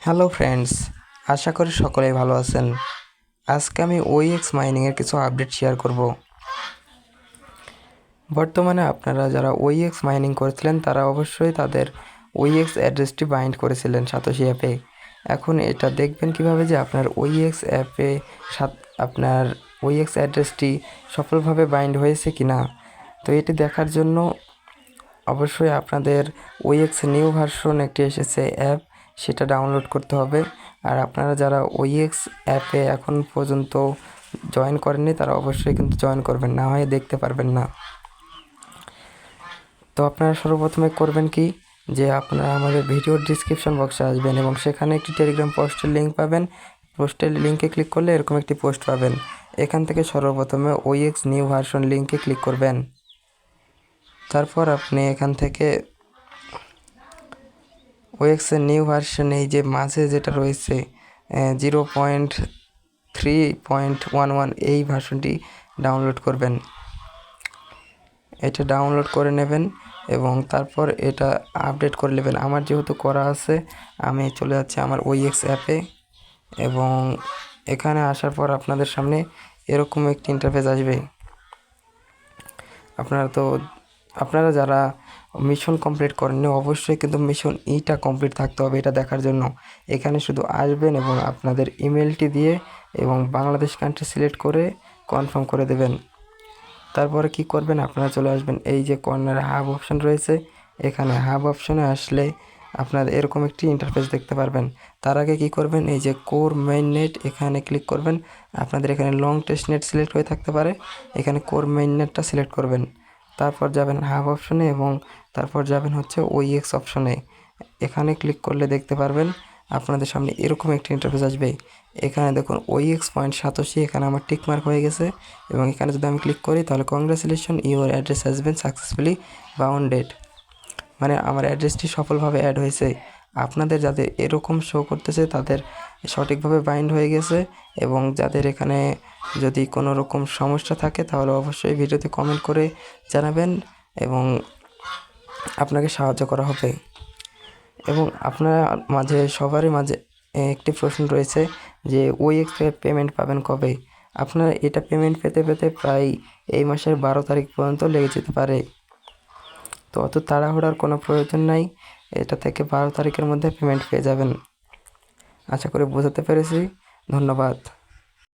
Hello friends, আশা করি সকলেই ভালো আছেন। আজকে আমি ওইএক্স মাইনিংয়ের কিছু আপডেট শেয়ার করব। বর্তমানে আপনারা যারা ওইএক্স মাইনিং করেছিলেন তারা অবশ্যই তাদের ওইএক্স অ্যাড্রেসটি বাইন্ড করেছিলেন সাতোশি অ্যাপে। এখন এটা দেখবেন কিভাবে যে আপনার ওইএক্স অ্যাপে আপনার ওইএক্স অ্যাড্রেসটি সফলভাবে বাইন্ড হয়েছে কি না। তো এটি দেখার জন্য অবশ্যই আপনাদের ওইএক্স নিউ ভার্সন একটি এসেছে অ্যাপ, সেটা ডাউনলোড করতে হবে। আর আপনারা যারা ওইএক্স অ্যাপে এখন পর্যন্ত জয়েন করেননি তারা অবশ্যই কিন্তু জয়েন করবেন, না হয় দেখতে পারবেন না। তো আপনারা সর্বপ্রথমে করবেন কি, যে আপনারা আমাদের ভিডিওর ডিসক্রিপশন বক্সে আসবেন এবং সেখানে একটি টেলিগ্রাম পোস্টের লিঙ্ক পাবেন। পোস্টের লিঙ্কে ক্লিক করলে এরকম একটি পোস্ট পাবেন। এখান থেকে সর্বপ্রথমে ওইএক্স নিউ ভার্সন লিঙ্কে ক্লিক করবেন। তারপর আপনি এখান থেকে ওএক্সের নিউ ভার্সন এই যে মাঝে যেটা রয়েছে 0.3.11 এই ভার্সনটি ডাউনলোড করবেন। এটা ডাউনলোড করে নেবেন এবং তারপর এটা আপডেট করে নেবেন। আমার যেহেতু করা আছে আমি চলে যাচ্ছি আমার ওইএক্স অ্যাপে এবং এখানে আসার পর আপনাদের সামনে এরকম একটি ইন্টারফেস আসবে। আপনারা যারা মিশন কমপ্লিট করেননি অবশ্যই কিন্তু মিশন ইটা কমপ্লিট থাকতে হবে এটা দেখার জন্য। এখানে শুধু আসবেন এবং আপনাদের ইমেলটি দিয়ে এবং বাংলাদেশ কান্ট্রি সিলেক্ট করে কনফার্ম করে দেবেন। তারপরে কি করবেন, আপনারা চলে আসবেন এই যে কর্নারে হাব অপশন রয়েছে, এখানে হাব অপশনে আসলে আপনারা এরকম একটি ইন্টারফেস দেখতে পারবেন। তার আগে কি করবেন, এই যে কোর মেইন নেট এখানে ক্লিক করবেন। আপনাদের এখানে লং টেস্ট নেট সিলেক্ট হয়ে থাকতে পারে, এখানে কোর মেইন নেটটা সিলেক্ট করবেন। তারপর যাবেন হাব অপশনে এবং তারপর যাবেন হচ্ছে ওইএক্স অপশনে। এখানে ক্লিক করলে দেখতে পারবেন আপনাদের সামনে এরকম একটি ইন্টারফেস আসবে। এখানে দেখুন ওইএক্স পয়েন্ট সাতোশি, এখানে আমার টিক মার্ক হয়ে গেছে এবং এখানে যদি আমি ক্লিক করি তাহলে congratulation, your address has been successfully bounded, মানে আমার অ্যাড্রেসটি সফলভাবে অ্যাড হয়েছে। আপনাদের যাদের এরকম শো করতেছে তাদের সঠিকভাবে বাইন্ড হয়ে গেছে। এবং যাদের এখানে যদি কোনো রকম সমস্যা থাকে তাহলে অবশ্যই ভিডিওতে কমেন্ট করে জানাবেন এবং আপনাকে সাহায্য করা হবে। এবং আপনার মাঝে সবারই মাঝে একটি প্রশ্ন রয়েছে যে ওইএক্স পেমেন্ট পাবেন কবে। আপনারা এটা পেমেন্ট পেতে পেতে প্রায় এই মাসের 12 তারিখ পর্যন্ত লেগে যেতে পারে। তো অত তাড়াহুড়ার কোনো প্রয়োজন নাই, এটা থেকে 12 তারিখের মধ্যে পেমেন্ট পেয়ে যাবেন। আশা করি বোঝাতে পেরেছি। ধন্যবাদ।